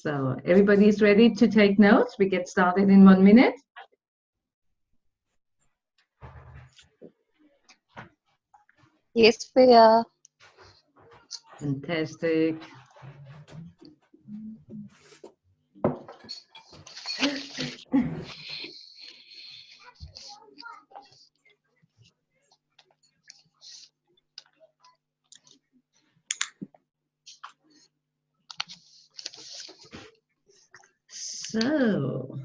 So everybody is ready to take notes. We get started in 1 minute. Yes, we are. Fantastic. So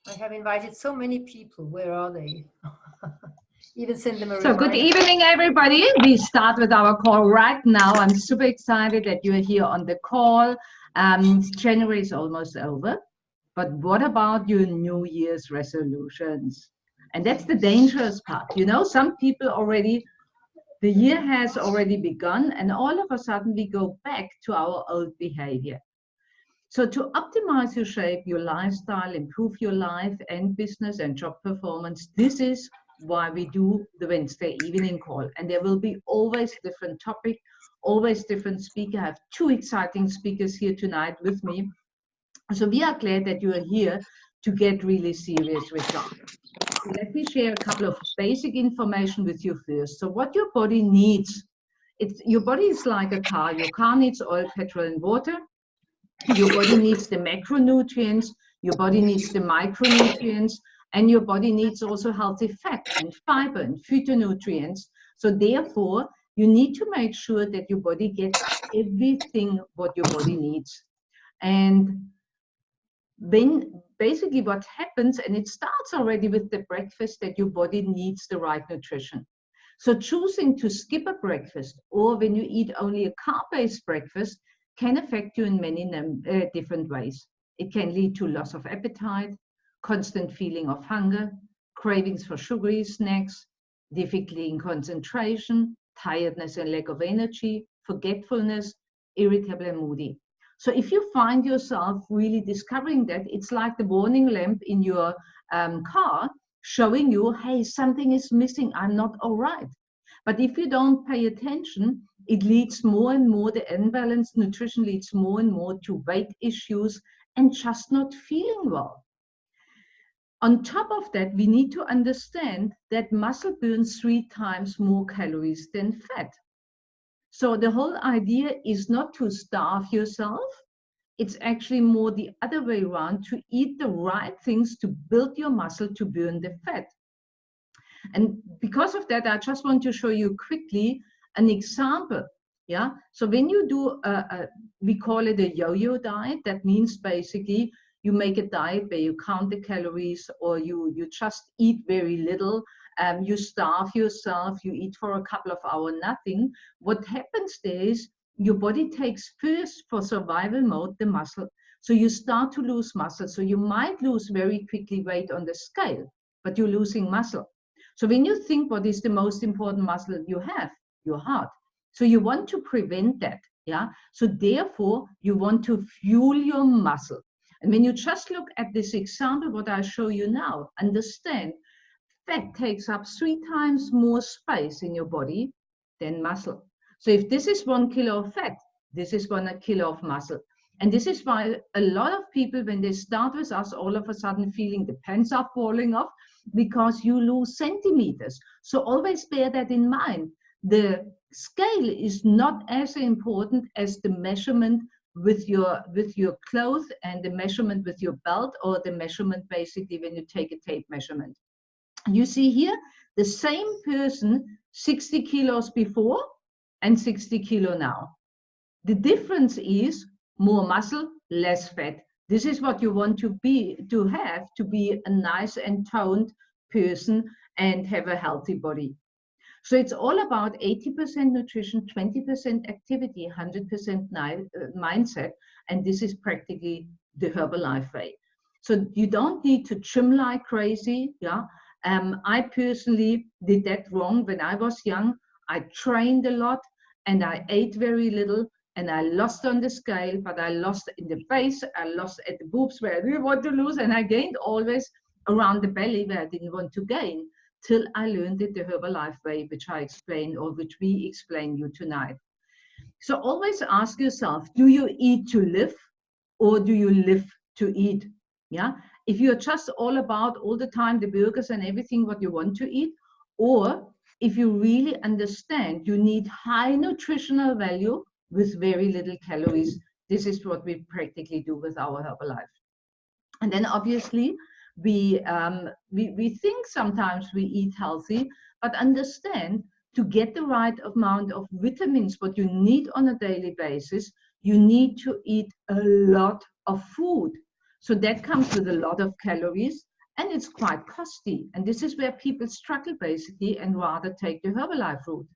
I have invited so many people. Where are they? Even send them a So reminder. good evening, everybody. We start with our call right now. I'm super excited that you're here on the call. January is almost over, but what about your New Year's resolutions? And that's the dangerous part. You know, some people already, the year has already begun, and all of a sudden we go back to our old behavior. So to optimize your shape, your lifestyle, improve your life and business and job performance, this is why we do the Wednesday evening call. And there will be always different topic, always different speaker. I have 2 exciting speakers here tonight with me. So we are glad that you are here to get really serious with that. So let me share a couple of basic information with you first. So what your body needs, your body is like a car. Your car needs oil, petrol, and water. Your body needs the macronutrients, your body needs the micronutrients, and your body needs also healthy fat and fiber and phytonutrients. So therefore, you need to make sure that your body gets everything what your body needs. And then basically what happens, and it starts already with the breakfast, that your body needs the right nutrition. So choosing to skip a breakfast, or when you eat only a carb-based breakfast, can affect you in many different ways. It can lead to loss of appetite, constant feeling of hunger, cravings for sugary snacks, difficulty in concentration, tiredness and lack of energy, forgetfulness, irritable and moody. So if you find yourself really discovering that, it's like the warning lamp in your car showing you, hey, something is missing, I'm not all right. But if you don't pay attention, it leads more and more, the imbalanced nutrition leads more and more to weight issues and just not feeling well. On top of that, we need to understand that muscle burns 3 times more calories than fat. So the whole idea is not to starve yourself. It's actually more the other way around, to eat the right things to build your muscle to burn the fat. And because of that, I just want to show you quickly an example. Yeah. So when you do, we call it a yo-yo diet. That means basically you make a diet where you count the calories, or you just eat very little. You starve yourself. You eat for a couple of hours, nothing. What happens there is your body takes first, for survival mode, the muscle. So you start to lose muscle. So you might lose very quickly weight on the scale, but you're losing muscle. So when you think what is the most important muscle you have, your heart. So you want to prevent that, yeah? So therefore, you want to fuel your muscle. And when you just look at this example, what I show you now, understand fat takes up 3 times more space in your body than muscle. So if this is 1 kilo of fat, this is 1 kilo of muscle. And this is why a lot of people, when they start with us, all of a sudden feeling the pants are falling off, because you lose centimeters. So always bear that in mind. The scale is not as important as the measurement with your clothes, and the measurement with your belt, or the measurement basically when you take a tape measurement. You see here the same person 60 kilos before and 60 kilo now. The difference is more muscle, less fat. This is what you want to be a nice and toned person and have a healthy body. So it's all about 80% nutrition, 20% activity, 100% mindset, and this is practically the Herbalife way. So you don't need to gym like crazy, yeah. I personally did that wrong when I was young. I trained a lot and I ate very little. And I lost on the scale, but I lost in the face, I lost at the boobs where I didn't want to lose, and I gained always around the belly where I didn't want to gain, till I learned it the Herbalife way, which I explain, or which we explain you tonight. So always ask yourself, do you eat to live, or do you live to eat? Yeah. If you're just all about all the time the burgers and everything what you want to eat, or if you really understand you need high nutritional value with very little calories, this is what we practically do with our Herbalife. And then obviously we think sometimes we eat healthy, but understand to get the right amount of vitamins what you need on a daily basis, you need to eat a lot of food. So that comes with a lot of calories, and it's quite costly. And this is where people struggle basically and rather take the Herbalife route.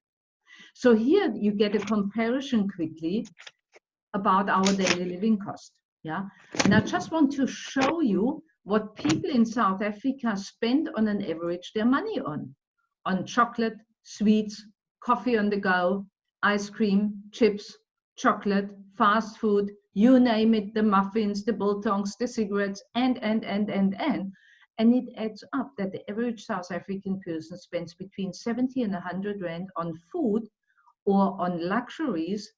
So here you get a comparison quickly about our daily living cost. Yeah. And I just want to show you what people in South Africa spend on an average their money on chocolate, sweets, coffee on the go, ice cream, chips, chocolate, fast food, you name it, the muffins, the biltongs, the cigarettes, and it adds up that the average South African person spends between 70 and 100 rand on food or on luxuries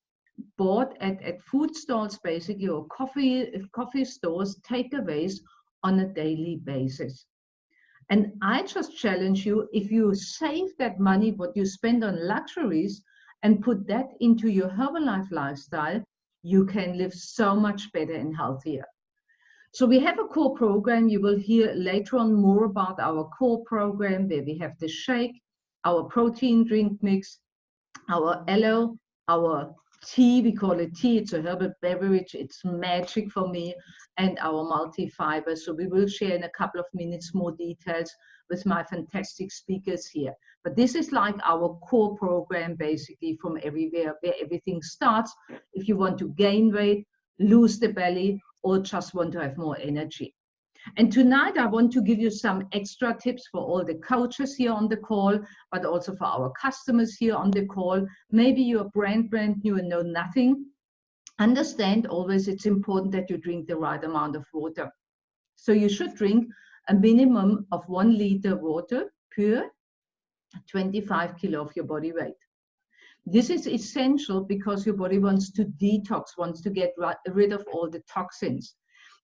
bought at food stalls basically, or coffee stores, takeaways on a daily basis. And I just challenge you, if you save that money what you spend on luxuries and put that into your Herbalife lifestyle, you can live so much better and healthier. So we have a core program. You will hear later on more about our core program, where we have the shake, our protein drink mix, our aloe, our tea, we call it tea, it's a herbal beverage, it's magic for me, and our multi-fiber. So we will share in a couple of minutes more details with my fantastic speakers here. But this is like our core program basically from everywhere, where everything starts if you want to gain weight, lose the belly, or just want to have more energy. And tonight I want to give you some extra tips for all the coaches here on the call, but also for our customers here on the call. Maybe you're brand new and know nothing. Understand always it's important that you drink the right amount of water. So you should drink a minimum of 1 liter water per 25 kilo of your body weight. This is essential because your body wants to detox, wants to get rid of all the toxins.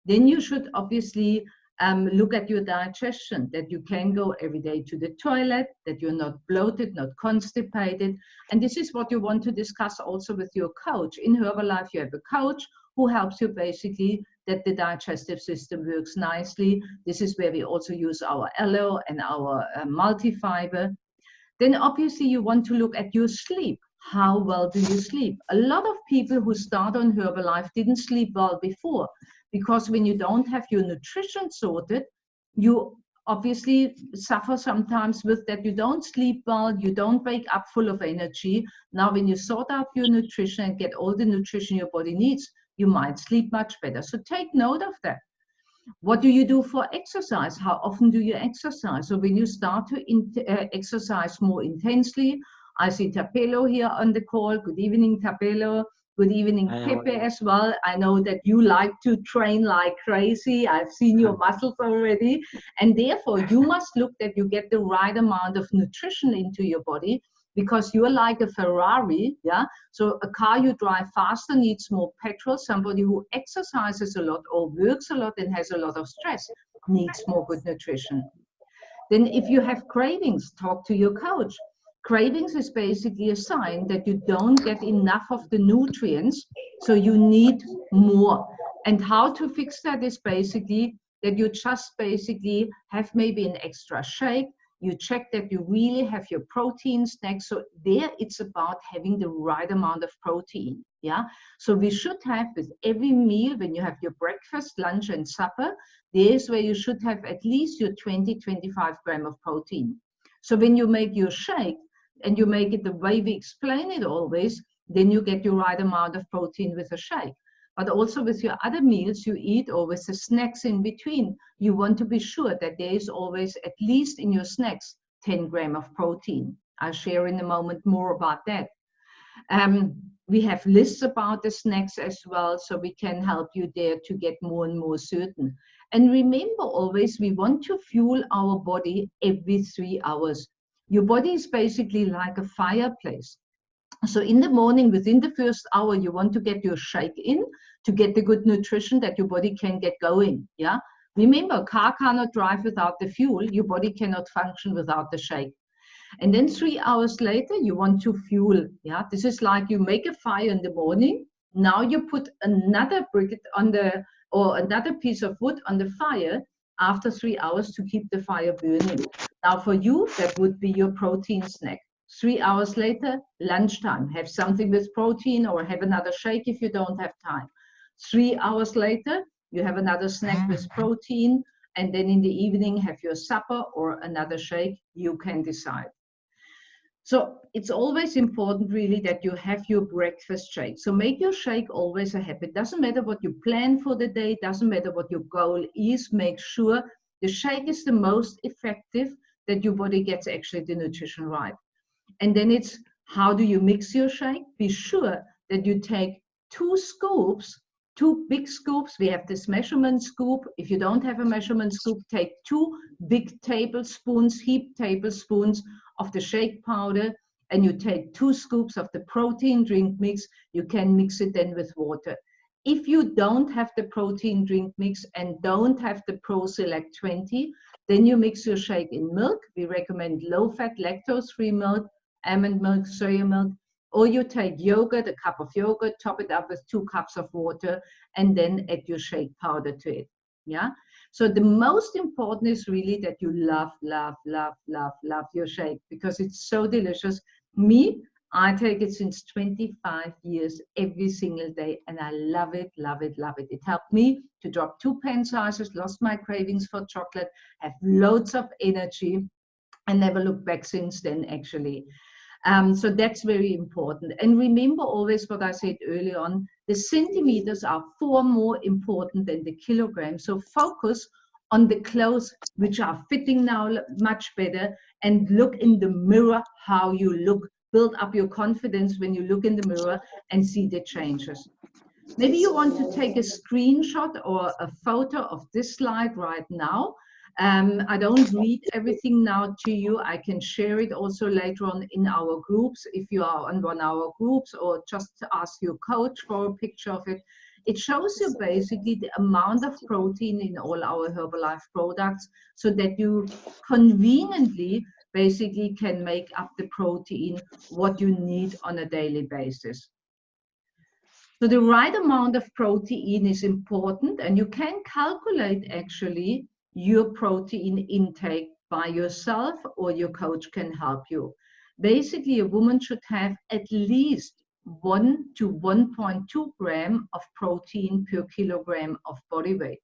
Then you should obviously look at your digestion, that you can go every day to the toilet, that you're not bloated, not constipated. And this is what you want to discuss also with your coach. In Herbalife, you have a coach who helps you basically that the digestive system works nicely. This is where we also use our aloe and our multi-fiber. Then obviously you want to look at your sleep. How well do you sleep? A lot of people who start on Herbalife didn't sleep well before, because when you don't have your nutrition sorted, you obviously suffer sometimes with that. You don't sleep well, you don't wake up full of energy. Now, when you sort out your nutrition and get all the nutrition your body needs, you might sleep much better. So take note of that. What do you do for exercise? How often do you exercise? So when you start to exercise more intensely, I see Tapelo here on the call. Good evening, Tapelo. Good evening, Pepe, as well. I know that you like to train like crazy. I've seen your muscles already. And therefore, you must look that you get the right amount of nutrition into your body, because you're like a Ferrari, yeah? So a car you drive faster needs more petrol. Somebody who exercises a lot or works a lot and has a lot of stress needs more good nutrition. Then if you have cravings, talk to your coach. Cravings is basically a sign that you don't get enough of the nutrients, so you need more. And how to fix that is basically that you just basically have maybe an extra shake. You check that you really have your protein snacks. So there it's about having the right amount of protein. Yeah. So we should have with every meal, when you have your breakfast, lunch, and supper, there's where you should have at least your 20-25 grams of protein. So when you make your shake, and you make it the way we explain it always, then you get your right amount of protein with a shake. But also with your other meals you eat, or with the snacks in between, you want to be sure that there is always at least in your snacks 10 grams of protein. I'll share in a moment more about that. We have lists about the snacks as well, so we can help you there to get more and more certain. And remember always, we want to fuel our body every 3 hours. Your body is basically like a fireplace. So in the morning, within the first hour, you want to get your shake in to get the good nutrition that your body can get going. Yeah. Remember, a car cannot drive without the fuel. Your body cannot function without the shake. And then 3 hours later, you want to fuel. Yeah. This is like you make a fire in the morning. Now you put another briquette on the, or another piece of wood on the fire after 3 hours to keep the fire burning. Now for you, that would be your protein snack. 3 hours later, lunchtime, have something with protein or have another shake if you don't have time. 3 hours later, you have another snack with protein, and then in the evening, have your supper or another shake. You can decide. So it's always important really that you have your breakfast shake. So make your shake always a habit. Doesn't matter what you plan for the day, doesn't matter what your goal is, make sure the shake is the most effective, that your body gets actually the nutrition right. And then it's, how do you mix your shake? Be sure that you take 2 scoops, 2 big scoops. We have this measurement scoop. If you don't have a measurement scoop, take 2 big tablespoons, heaped tablespoons of the shake powder, and you take 2 scoops of the protein drink mix. You can mix it then with water. If you don't have the protein drink mix and don't have the ProSelect 20, then you mix your shake in milk. We recommend low-fat, lactose-free milk, almond milk, soya milk, or you take yogurt, a cup of yogurt, top it up with 2 cups of water, and then add your shake powder to it. Yeah. So the most important is really that you love your shake, because it's so delicious. Me, I take it since 25 years every single day, and I love it, love it, love it. It helped me to drop 2 pen sizes, lost my cravings for chocolate, have loads of energy, and never looked back since then, actually. So that's very important. And remember always what I said early on, the centimeters are far more important than the kilograms. So focus on the clothes which are fitting now much better, and look in the mirror how you look. Build up your confidence when you look in the mirror and see the changes. Maybe you want to take a screenshot or a photo of this slide right now. I don't read everything now to you. I can share it also later on in our groups if you are on one of our groups, or just ask your coach for a picture of it. It shows you basically the amount of protein in all our Herbalife products, so that you conveniently basically can make up the protein what you need on a daily basis. So the right amount of protein is important, and you can calculate actually your protein intake by yourself, or your coach can help you. Basically, a woman should have at least 1 to 1.2 gram of protein per kilogram of body weight.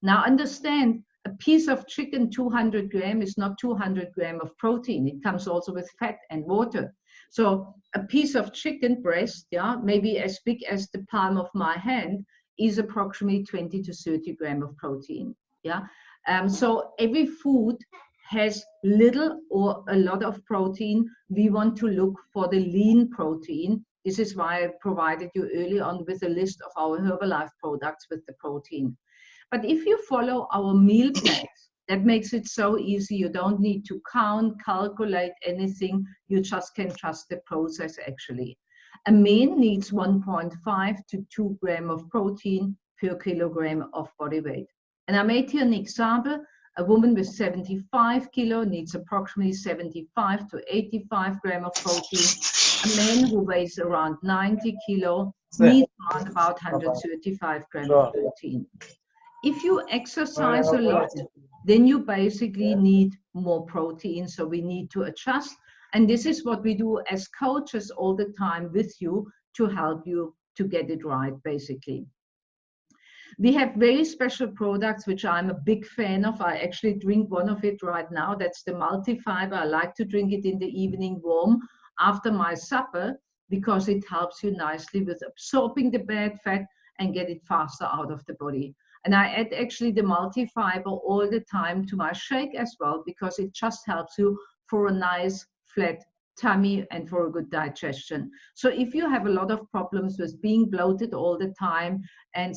Now understand, a piece of chicken, 200 gram, is not 200 gram of protein. It comes also with fat and water. So a piece of chicken breast, yeah, maybe as big as the palm of my hand, is approximately 20 to 30 gram of protein. Yeah. So every food has little or a lot of protein. We want to look for the lean protein. This is why I provided you early on with a list of our Herbalife products with the protein. But if you follow our meal plans, that makes it so easy. You don't need to count, calculate anything. You just can trust the process actually. A man needs 1.5 to 2 gram of protein per kilogram of body weight. And I made here an example. A woman with 75 kilo needs approximately 75 to 85 gram of protein. A man who weighs around 90 kilo needs around about 135 gram of protein. If you exercise a lot, then you basically need more protein. So we need to adjust. And this is what we do as coaches all the time with you, to help you to get it right, basically. We have very special products, which I'm a big fan of. I actually drink one of it right now. That's the multi-fiber. I like to drink it in the evening warm after my supper, because it helps you nicely with absorbing the bad fat and get it faster out of the body. And I add actually the multi-fiber all the time to my shake as well, because it just helps you for a nice flat tummy and for a good digestion. So if you have a lot of problems with being bloated all the time, and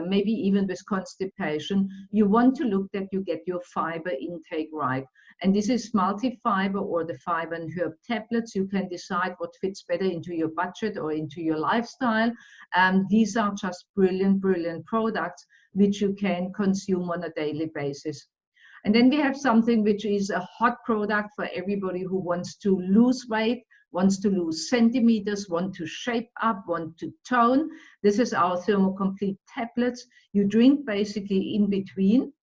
maybe even with constipation, you want to look that you get your fiber intake right. And this is multi-fiber or the fiber and herb tablets. You can decide what fits better into your budget or into your lifestyle. These are just brilliant, brilliant products which you can consume on a daily basis. And then we have something which is a hot product for everybody who wants to lose weight, wants to lose centimeters, want to shape up, want to tone. This is our Thermocomplete tablets. You drink basically in between.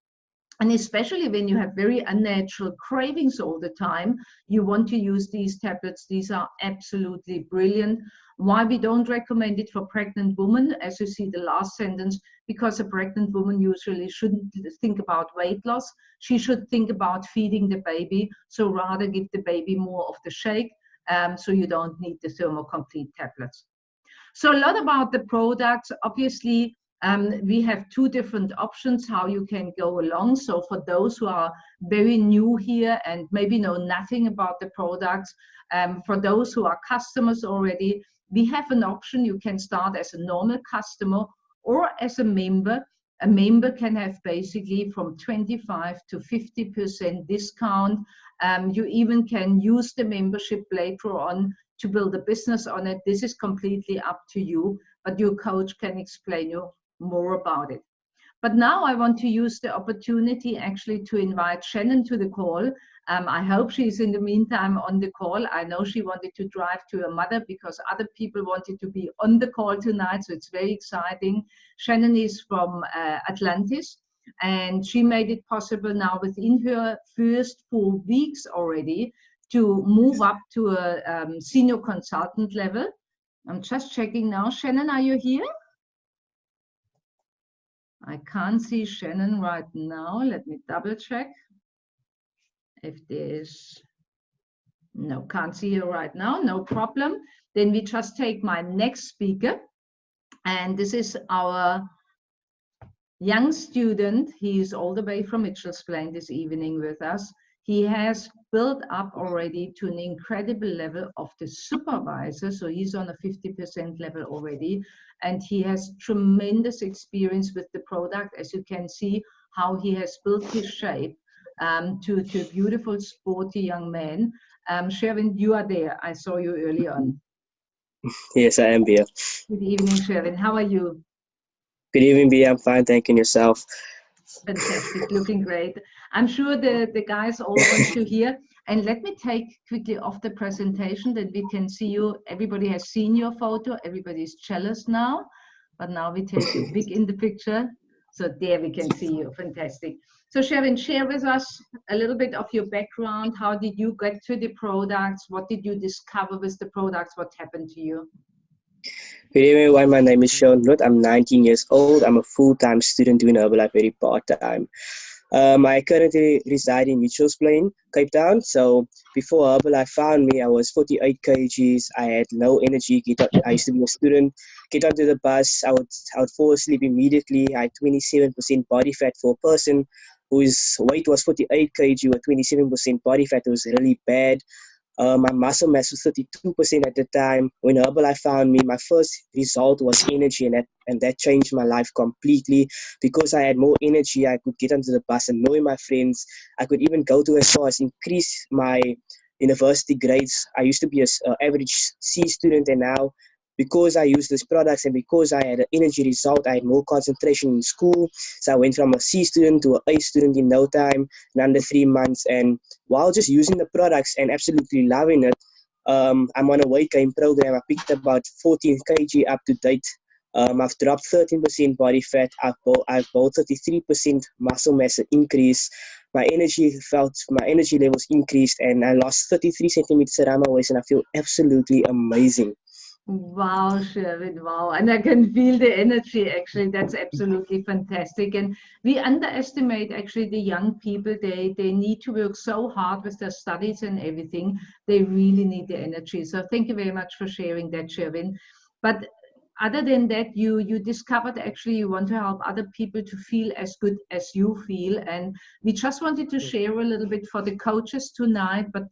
And especially when you have very unnatural cravings all the time, you want to use these tablets. These are absolutely brilliant. Why we don't recommend it for pregnant women, as you see the last sentence, because a pregnant woman usually shouldn't think about weight loss. She should think about feeding the baby. So rather give the baby more of the shake. So you don't need the Thermocomplete tablets. So a lot about the products. Obviously, we have two different options how you can go along. So for those who are very new here and maybe know nothing about the products, for those who are customers already, we have an option. You can start as a normal customer or as a member. A member can have basically from 25 to 50% discount. You even can use the membership later on to build a business on it. This is completely up to you, but your coach can explain you more about it. But now I want to use the opportunity actually to invite Shannon to the call. I hope she's in the meantime on the call. I know she wanted to drive to her mother because other people wanted to be on the call tonight, so it's very exciting. Shannon is from Atlantis, and she made it possible now within her first 4 weeks already to move up to a senior consultant level. I'm just checking now. Shannon, are you here? I can't see Shannon right now. Let me double check if there's, no, can't see her right now, no problem. Then we just take my next speaker, and this is our young student. He's all the way from Mitchell's Plain this evening with us. He has built up already to an incredible level of the supervisor. So he's on a 50% level already. And he has tremendous experience with the product. As you can see how he has built his shape to a beautiful, sporty young man. Sherwin, you are there. I saw you early on. Yes, I am, Bia. Good evening, Sherwin. How are you? Good evening, Bia. I'm fine, thanking yourself. Fantastic, looking great. I'm sure the guys all want to hear. And let me take quickly off the presentation that we can see you. Everybody has seen your photo. Everybody's jealous now. But now we take you big in the picture. So there we can see you. Fantastic. So Sherwin, share with us a little bit of your background. How did you get to the products? What did you discover with the products? What happened to you? Good evening, everyone. My name is Sean Ruth. I'm 19 years old. I'm a full-time student doing Herbalife very part-time. I currently reside in Mitchell's Plain, Cape Town. So before Herbalife found me, I was 48 kgs. I had no energy. I used to be a student. Get onto the bus, I would fall asleep immediately. I had 27% body fat for a person whose weight was 48 kg with 27% body fat. It was really bad. My muscle mass was 32% at the time. When Herbalife found me, my first result was energy, and that changed my life completely. Because I had more energy, I could get onto the bus and annoy my friends. I could even go to as far as increase my university grades. I used to be an average C student, and now because I used these products and because I had an energy result, I had more concentration in school. So I went from a C student to an A student in no time, in under 3 months. And while just using the products and absolutely loving it, I'm on a weight gain program. I picked about 14 kg up to date. I've dropped 13% body fat. I've bought 33% muscle mass increase. My energy levels increased, and I lost 33 centimeters around my waist, and I feel absolutely amazing. Wow, Sherwin, wow. And I can feel the energy, actually. That's absolutely fantastic. And we underestimate, actually, the young people. They need to work so hard with their studies and everything. They really need the energy. So thank you very much for sharing that, Sherwin. But other than that, you discovered, actually, you want to help other people to feel as good as you feel. And we just wanted to share a little bit for the coaches tonight, but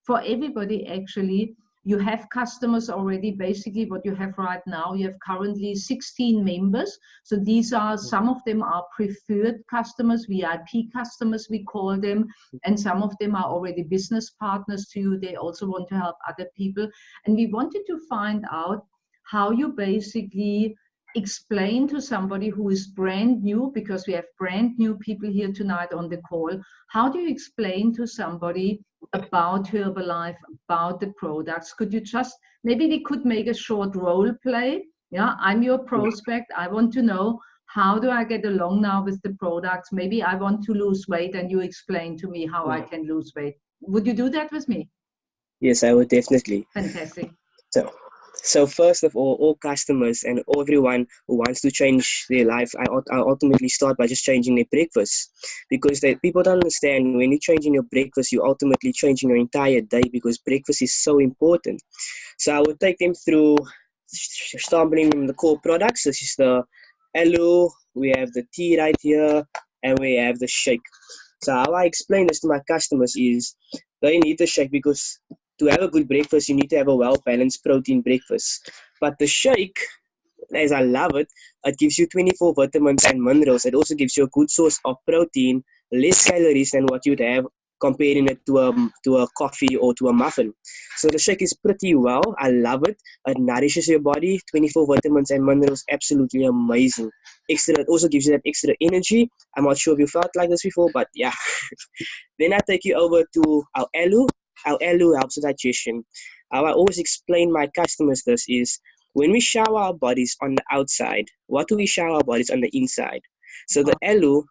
for everybody, actually. you have customers already. Basically what you have right now, you have currently 16 members. So these are, some of them are preferred customers, VIP customers we call them, and some of them are already business partners to you. They also want to help other people. And we wanted to find out how you basically explain to somebody who is brand new, because we have brand new people here tonight on the call, how do you explain to somebody about Herbalife, about the products? Could you just, maybe we could make a short role play. Yeah, I'm your prospect. I want to know, how do I get along now with the products? Maybe I want to lose weight and you explain to me how I can lose weight. Would you do that with me? Yes, I would definitely. Fantastic. So first of all customers and everyone who wants to change their life, I ultimately start by just changing their breakfast, because people don't understand, when you're changing your breakfast, you're ultimately changing your entire day, because breakfast is so important. So I would take them through sampling them the core products. This is the Aloe, we have the tea right here, and we have the shake. So how I explain this to my customers is, they need the shake because to have a good breakfast, you need to have a well-balanced protein breakfast. But the shake, as I love it, it gives you 24 vitamins and minerals. It also gives you a good source of protein, less calories than what you'd have comparing it to a coffee or to a muffin. So the shake is pretty well. I love it. It nourishes your body. 24 vitamins and minerals, absolutely amazing. It also gives you that extra energy. I'm not sure if you felt like this before, but yeah. Then I take you over to our Aloe. Our Aloe helps with digestion. How I always explain my customers this is, when we shower our bodies on the outside, what do we shower our bodies on the inside? So the Aloe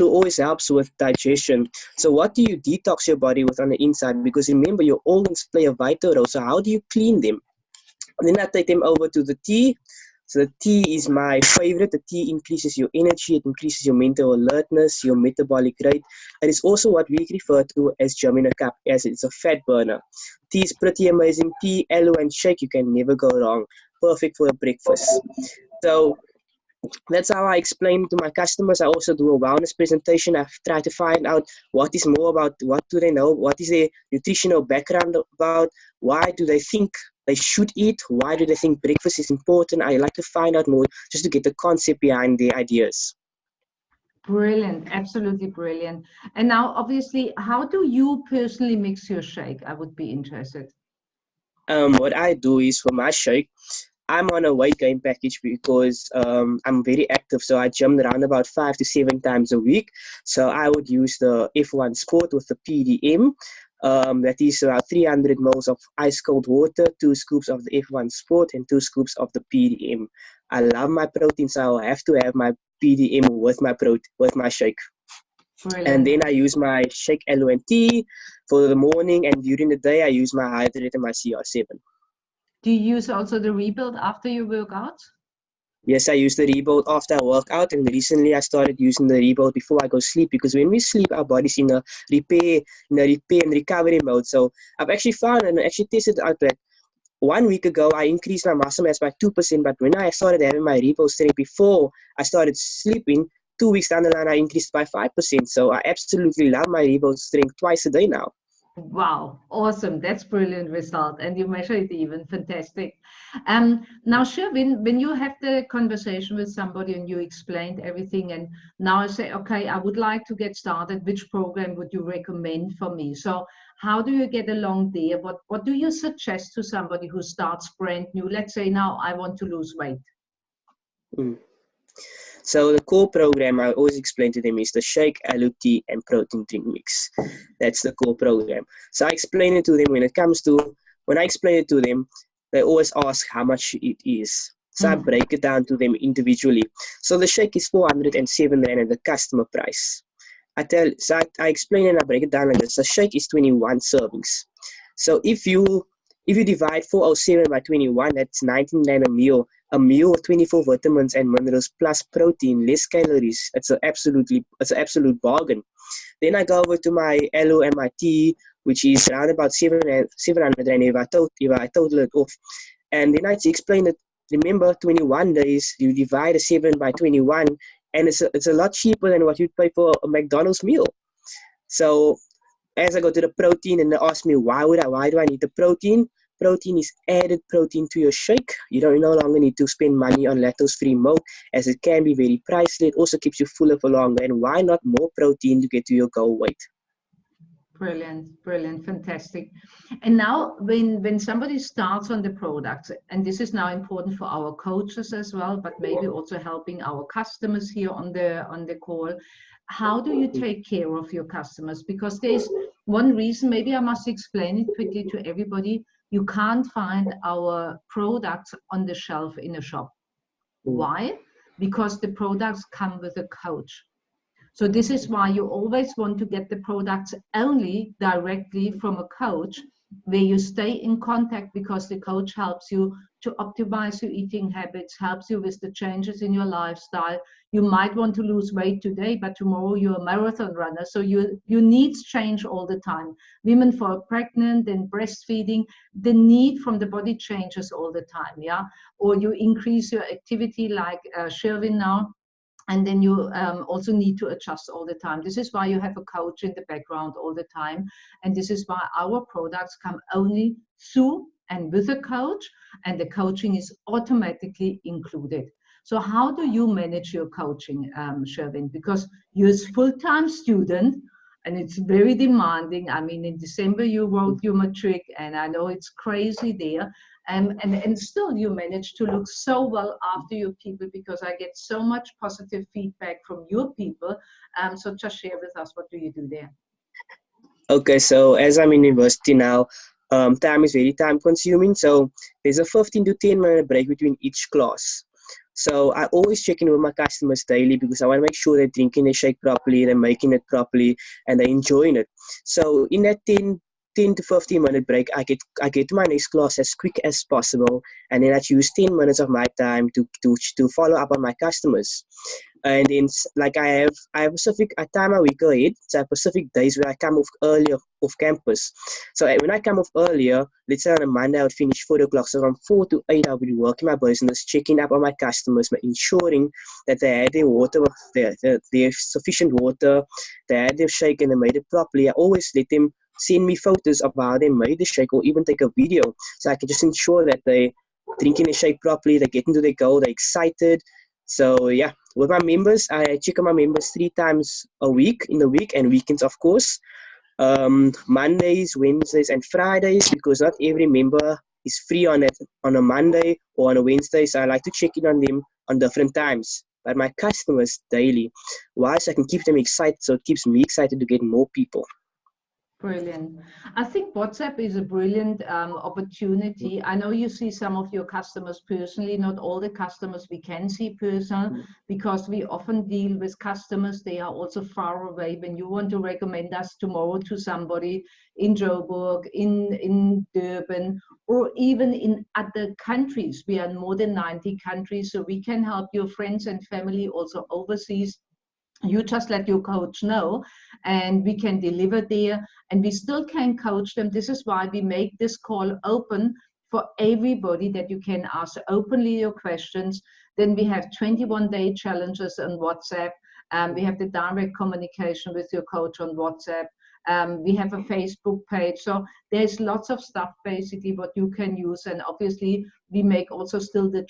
always helps with digestion. So what do you detox your body with on the inside? Because remember, your organs play a vital role. So how do you clean them? And then I take them over to the tea. So the tea is my favorite. The tea increases your energy, it increases your mental alertness, your metabolic rate. And it's also what we refer to as gym in a cup, as it's a fat burner. Tea is pretty amazing. Tea, Aloe, and shake, you can never go wrong. Perfect for a breakfast. So that's how I explain to my customers. I also do a wellness presentation. I try to find out what is more about, what do they know, what is their nutritional background about, why do they think they should eat, why do they think breakfast is important. I like to find out more just to get the concept behind the ideas. Brilliant, absolutely brilliant. And now, obviously, how do you personally mix your shake? I would be interested. What I do is, for my shake, I'm on a weight gain package because I'm very active. So I gym around about 5 to 7 times a week. So I would use the F1 Sport with the PDM. That is about 300 ml of ice cold water, 2 scoops of the F1 Sport, and 2 scoops of the PDM. I love my protein, so I have to have my PDM with my shake. Brilliant. And then I use my shake, Aloe, and tea for the morning, and during the day I use my hydrate and my CR7. Do you use also the rebuild after you work out? Yes, I use the rebuild after I work out, and recently I started using the rebuild before I go sleep, because when we sleep, our body's in a repair and recovery mode. So I've actually found and actually tested out that 1 week ago I increased my muscle mass by 2%, but when I started having my rebuild strength before I started sleeping, 2 weeks down the line I increased by 5%. So I absolutely love my rebuild strength twice a day now. Wow, awesome. That's brilliant result. And you measure it even. Fantastic. Now, Sherwin, when you have the conversation with somebody and you explained everything, and now I say, okay, I would like to get started, which program would you recommend for me? So how do you get along there? What do you suggest to somebody who starts brand new? Let's say now I want to lose weight. So the core program I always explain to them is the shake, Aloe, tea, and protein drink mix. That's the core program. So I explain it to them when I explain it to them, they always ask how much it is. So I break it down to them individually. So the shake is 407 Rand at the customer price. I explain and I break it down like this. The shake is 21 servings. So if you divide 407 by 21, that's 19 Rand a meal. A meal of 24 vitamins and minerals plus protein, less calories. It's an absolute bargain. Then I go over to my Aloe and my tea, which is around about 700 Rand if I total it off. And then I explain that, remember, 21 days, you divide a 7 by 21, and it's a lot cheaper than what you'd pay for a McDonald's meal. So as I go to the protein and they ask me why do I need the protein, protein is added protein to your shake. You don't no longer need to spend money on lactose-free milk, as it can be very pricey. It also keeps you fuller for longer. And why not more protein to get to your goal weight? Brilliant, brilliant, fantastic. And now when somebody starts on the product, and this is now important for our coaches as well, but maybe also helping our customers here on the call, how do you take care of your customers? Because there's one reason, maybe I must explain it quickly to everybody, you can't find our products on the shelf in a shop. Why? Because the products come with a coach. So this is why you always want to get the products only directly from a coach, where you stay in contact, because the coach helps you to optimize your eating habits, helps you with the changes in your lifestyle. You might want to lose weight today, but tomorrow you're a marathon runner. So your needs change all the time. Women who are pregnant and breastfeeding, the need from the body changes all the time, yeah? Or you increase your activity like Sherwin now, and then you also need to adjust all the time. This is why you have a coach in the background all the time. And this is why our products come only through and with a coach, and the coaching is automatically included. So how do you manage your coaching, Sherwin? Because you're a full-time student, and it's very demanding. I mean, in December you wrote your matric, and I know it's crazy there. And still you manage to look so well after your people, because I get so much positive feedback from your people. So just share with us, what do you do there? Okay, so as I'm in university now, time is very time consuming. So there's a 15 to 10 minute break between each class. So I always check in with my customers daily, because I want to make sure they're drinking their shake properly, they're making it properly, and they're enjoying it. So in that 10 to 15 minute break, I get to my next class as quick as possible, and then I choose 10 minutes of my time to follow up on my customers. And then, like, I have a specific time a week ahead. So I have specific days where I come off earlier off campus. So when I come off earlier, let's say on a Monday I would finish 4 o'clock. So from 4 to 8 I would be working my business, checking up on my customers, ensuring that they had their water, their sufficient water, they had their shake and they made it properly. I always let them send me photos of how they made the shake, or even take a video, so I can just ensure that they drinking the shake properly, they get into their goal, they're excited. So yeah, with my members, I check on my members 3 times a week, in the week and weekends, of course. Mondays, Wednesdays, and Fridays, because not every member is free on a Monday or on a Wednesday. So I like to check in on them on different times. But my customers daily, why? So I can keep them excited. So it keeps me excited to get more people. Brilliant. I think WhatsApp is a brilliant opportunity. I know you see some of your customers personally, not all the customers we can see personally, because we often deal with customers, they are also far away. When you want to recommend us tomorrow to somebody in Joburg, in Durban, or even in other countries, we are in more than 90 countries, so we can help your friends and family also overseas. You just let your coach know, and we can deliver there, and we still can coach them. This is why we make this call open for everybody, that you can ask openly your questions. Then we have 21-day challenges on WhatsApp. We have the direct communication with your coach on WhatsApp. We have a Facebook page. So there's lots of stuff basically what you can use. And obviously we make also still the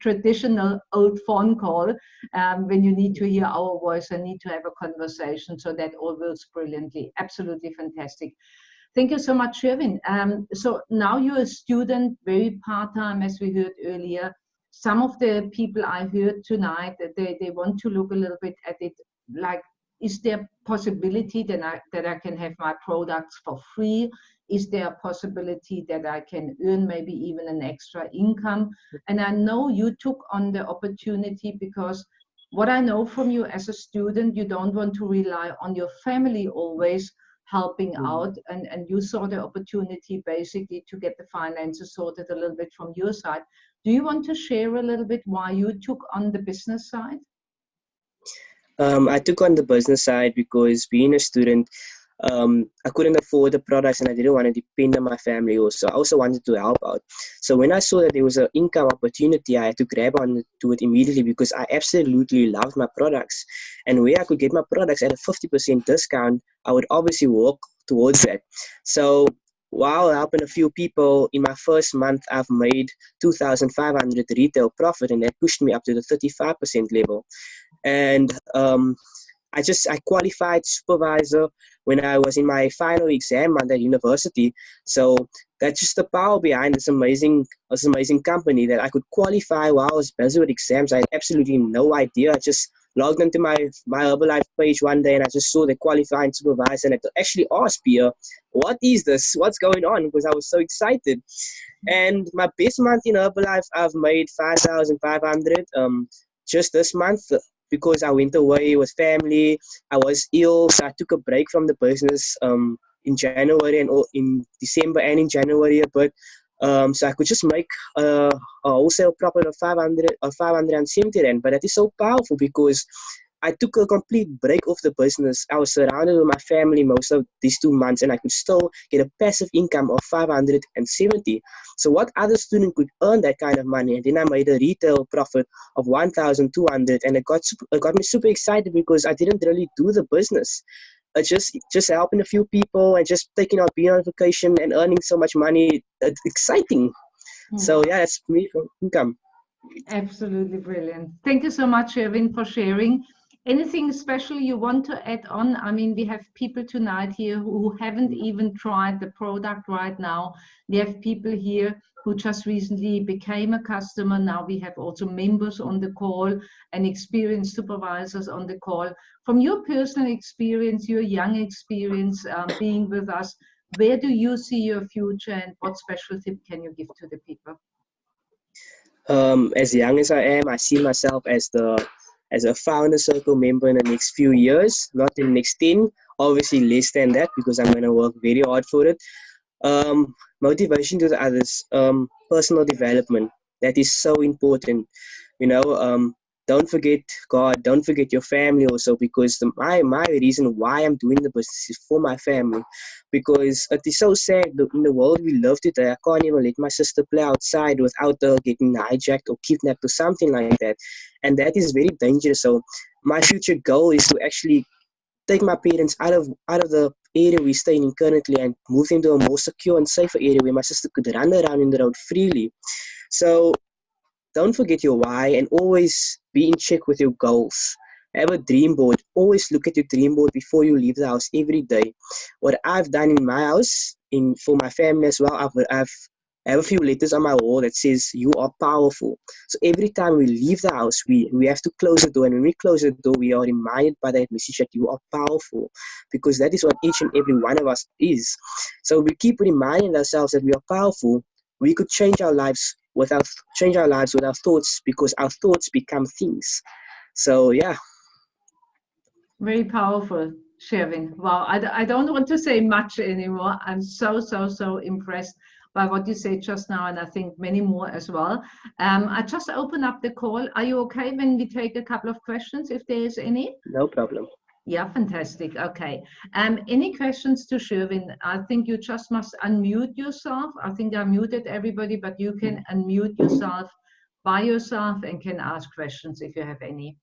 traditional old phone call when you need to hear our voice and need to have a conversation. So that all works brilliantly. Absolutely fantastic. Thank you so much, Sherwin. So now you're a student, very part-time, as we heard earlier. Some of the people I heard tonight, that they want to look a little bit at it, like, is there possibility that I can have my products for free? Is there a possibility that I can earn maybe even an extra income? And I know you took on the opportunity, because what I know from you as a student, you don't want to rely on your family always helping out, and you saw the opportunity basically to get the finances sorted a little bit from your side. Do you want to share a little bit why you took on the business side? I took on the business side because being a student, I couldn't afford the products and I didn't want to depend on my family also. I also wanted to help out. So when I saw that there was an income opportunity, I had to grab on to it immediately, because I absolutely loved my products. And where I could get my products at a 50% discount, I would obviously work towards that. So while helping a few people, in my first month, I've made 2,500 retail profit, and that pushed me up to the 35% level. And I qualified supervisor when I was in my final exam at the university. So that's just the power behind this amazing company, that I could qualify while I was busy with exams. I had absolutely no idea. I just logged into my Herbalife page one day and I just saw the qualifying supervisor, and I actually asked Pia, what is this? What's going on? Because I was so excited. And my best month in Herbalife, I've made 5,500 just this month, because I went away with family. I was ill, so I took a break from the business in January and in December and in January a bit. So I could just make a wholesale profit of 570 rand. But that is so powerful because I took a complete break off the business. I was surrounded with my family most of these 2 months, and I could still get a passive income of 570. So what other student could earn that kind of money? And then I made a retail profit of 1,200, and it got me super excited because I didn't really do the business. Just helping a few people and just taking out being on vacation and earning so much money. It's exciting. So yeah, that's me for income. Absolutely brilliant. Thank you so much, Sherwin, for sharing. Anything special you want to add on? I mean, we have people tonight here who haven't even tried the product right now. We have people here who just recently became a customer. Now we have also members on the call and experienced supervisors on the call. From your personal experience, your young experience being with us, where do you see your future, and what special tip can you give to the people? As young as I am, I see myself as a founder circle member in the next few years, not in the next 10, obviously less than that, because I'm going to work very hard for it. Motivation to the others, personal development, that is so important. Don't forget God, don't forget your family also, because my reason why I'm doing the business is for my family. Because it is so sad in the world we live today. I can't even let my sister play outside without her getting hijacked or kidnapped or something like that. And that is very dangerous. So my future goal is to actually take my parents out of the area we're staying in currently and move them to a more secure and safer area where my sister could run around in the road freely. So don't forget your why and always be in check with your goals. Have a dream board. Always look at your dream board before you leave the house every day. What I've done in my house, for my family as well, I have a few letters on my wall that says, you are powerful. So every time we leave the house, we have to close the door. And when we close the door, we are reminded by that message that you are powerful, because that is what each and every one of us is. So we keep reminding ourselves that we are powerful. We could change our lives with our thoughts, because our thoughts become things. So yeah. Very powerful, Sherwin. Wow, I don't want to say much anymore. I'm so impressed by what you said just now, and I think many more as well. I just open up the call. Are you okay when we take a couple of questions, if there is any? No problem. Yeah, fantastic. Okay. Any questions to Sherwin? I think you just must unmute yourself. I think I muted everybody, but you can unmute yourself by yourself and can ask questions if you have any.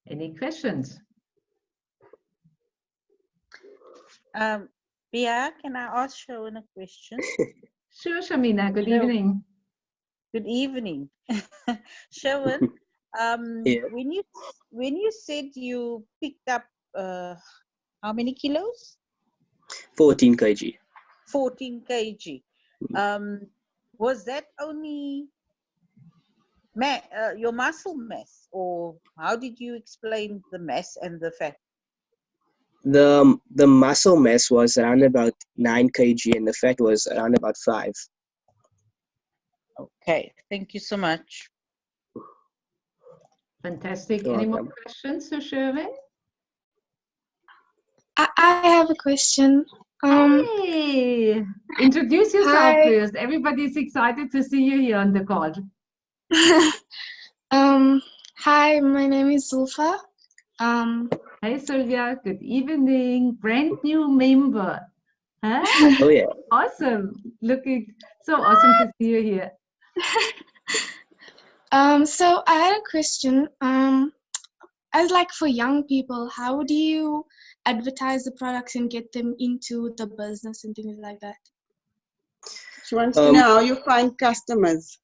Any questions? Pia, can I ask Sherwin a question? Sure, Shamina. Good evening. Good evening. Sherwin, Yeah. when you said you picked up how many kilos? 14 kg. 14 kg. Was that only your muscle mass, or how did you explain the mass and the fat? The muscle mass was around about 9 kg and the fat was around about 5. Okay, thank you so much. Fantastic. You're Any more welcome. questions to Sherwin? I have a question. Hey, introduce yourself Hi. first. Everybody's excited to see you here on the call. Hi, my name is Zulfa. Hey, Sylvia. Good evening. Brand new member. Huh? Oh yeah. Awesome. Looking so awesome to see you here. So I had a question. as like for young people, how do you advertise the products and get them into the business and things like that? She wants to know how you find customers.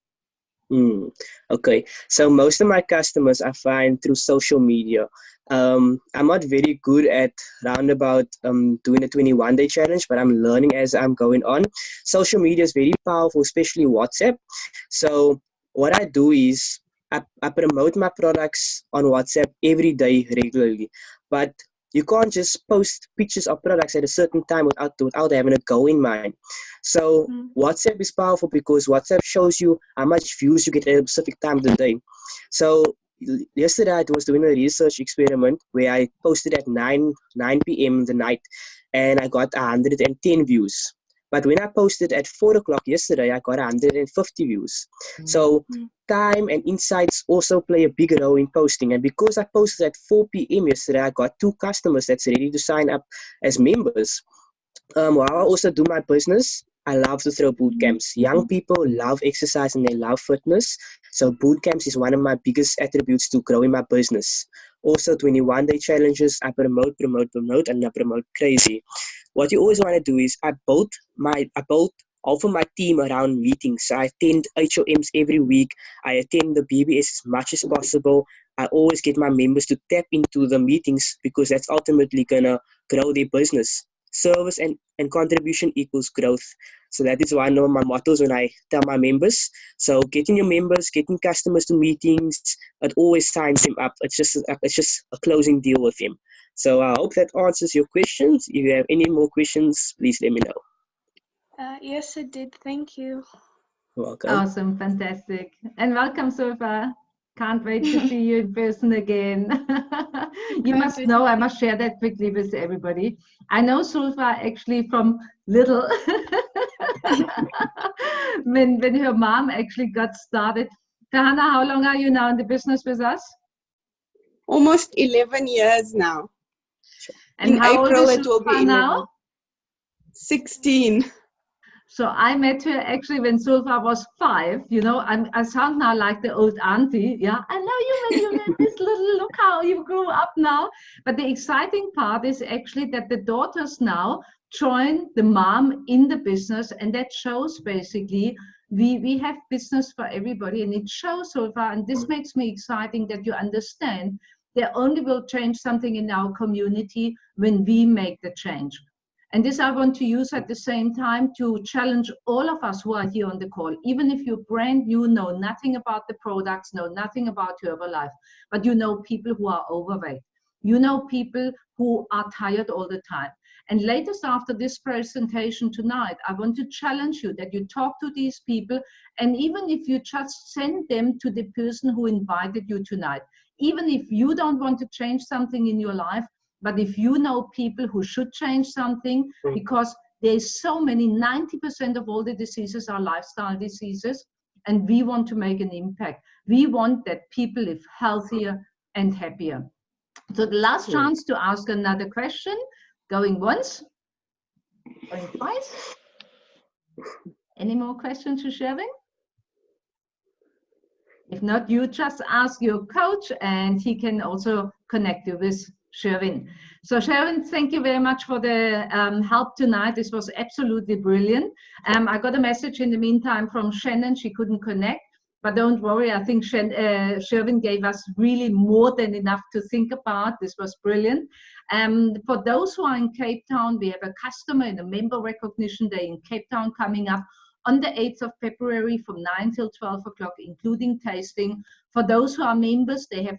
Okay, so most of my customers I find through social media. I'm not very good at roundabout doing a 21-day challenge, but I'm learning as I'm going on. Social media is very powerful, especially WhatsApp. So what I do is I promote my products on WhatsApp every day regularly, but you can't just post pictures of products at a certain time without having a goal in mind. So WhatsApp is powerful because WhatsApp shows you how much views you get at a specific time of the day. So yesterday I was doing a research experiment where I posted at 9 p.m. the night and I got 110 views. But when I posted at 4 o'clock yesterday, I got 150 views. So time and insights also play a big role in posting. And because I posted at 4 p.m. yesterday, I got 2 customers that's ready to sign up as members. While I also do my business, I love to throw boot camps. Young people love exercise and they love fitness. So boot camps is one of my biggest attributes to growing my business. Also 21-day challenges, I promote, and I promote crazy. What you always want to do is I built half of my team around meetings. So I attend HOMs every week. I attend the BBS as much as possible. I always get my members to tap into the meetings because that's ultimately gonna grow their business. Service and contribution equals growth. So that is one of my mottos when I tell my members. So getting your members, getting customers to meetings, it always signs them up. It's just a closing deal with them. So I hope that answers your questions. If you have any more questions, please let me know. Yes, it did. Thank you. You're welcome. Awesome, fantastic. And welcome, Sulfa. Can't wait to see you in person again. You must know, I must share that quickly with everybody. I know Sulfa actually from little, when her mom actually got started. Kahana, how long are you now in the business with us? Almost 11 years now. And in how April, old is it will be Sulfa 11. now? 16. So I met her actually when Sulfa was 5. You know, I sound now like the old auntie. Yeah, I know you when you were this little, look how you grew up now. But the exciting part is actually that the daughters now join the mom in the business, and that shows basically we have business for everybody, and it shows Sulfa, and this makes me exciting that you understand they only will change something in our community when we make the change. And this I want to use at the same time to challenge all of us who are here on the call. Even if you're brand new, know nothing about the products, know nothing about Herbalife, but you know people who are overweight. You know people who are tired all the time. And latest after this presentation tonight, I want to challenge you that you talk to these people, and even if you just send them to the person who invited you tonight, even if you don't want to change something in your life, but if you know people who should change something, because there's so many, 90% of all the diseases are lifestyle diseases, and we want to make an impact. We want that people live healthier and happier. So the last chance to ask another question, going once, going twice. Any more questions to Sherwin? If not, you just ask your coach and he can also connect you with Sherwin. So Sherwin, thank you very much for the help tonight. This was absolutely brilliant. I got a message in the meantime from Shannon. She couldn't connect, but don't worry. I think Sherwin gave us really more than enough to think about. This was brilliant. For those who are in Cape Town, we have a customer in a member recognition day in Cape Town coming up on the 8th of February from 9 till 12 o'clock, including tasting. For those who are members, they have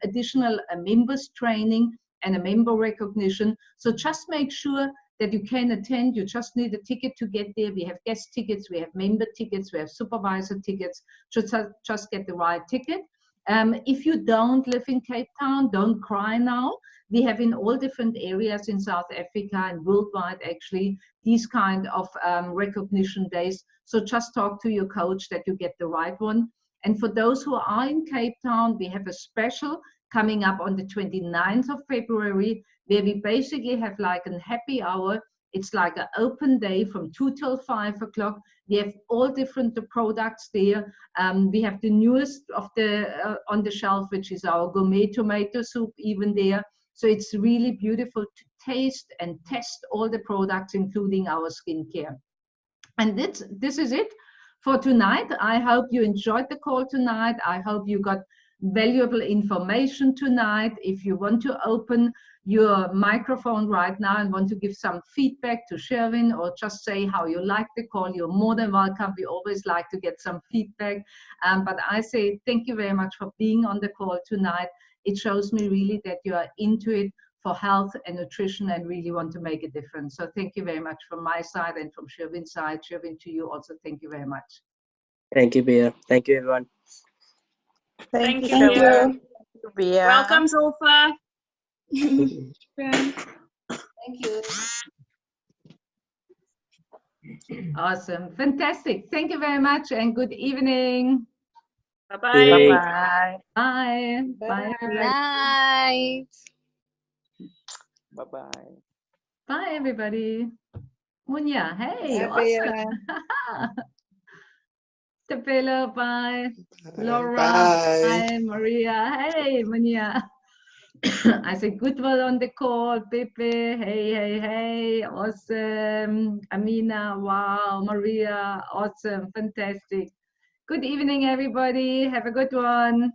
additional members training and a member recognition. So just make sure that you can attend. You just need a ticket to get there. We have guest tickets, we have member tickets, we have supervisor tickets. Just get the right ticket. If you don't live in Cape Town, don't cry now. We have in all different areas in South Africa and worldwide actually these kind of recognition days. So just talk to your coach that you get the right one. And for those who are in Cape Town, we have a special coming up on the 29th of February where we basically have like a happy hour It's like an open day from 2 till 5 o'clock. We have all different products there. We have the newest of the on the shelf, which is our gourmet tomato soup, even there. So it's really beautiful to taste and test all the products, including our skincare. And this is it for tonight. I hope you enjoyed the call tonight. I hope you got valuable information tonight. If you want to open your microphone right now and want to give some feedback to Sherwin, or just say how you like the call, you're more than welcome. We always like to get some feedback. But I say thank you very much for being on the call tonight. It shows me really that you are into it for health and nutrition and really want to make a difference. So thank you very much from my side and from Sherwin's side. Sherwin, to you also, thank you very much. Thank you, Bea. Thank you, everyone. Thank you, Thank Sherwin. you. Bea. Welcome, Zulfa. Thank you. Awesome. Fantastic. Thank you very much and good evening. Bye-bye. Yay. Bye-bye. Bye. Bye. Good Everybody. night. Bye-bye. Bye, everybody. Munya, hey, Bye, Bea. awesome. Tapela, bye. Laura, Bye. bye. Maria, hey, Munya. I said good one on the call. Pepe, hey, awesome. Amina, wow. Maria, awesome, fantastic. Good evening, everybody. Have a good one.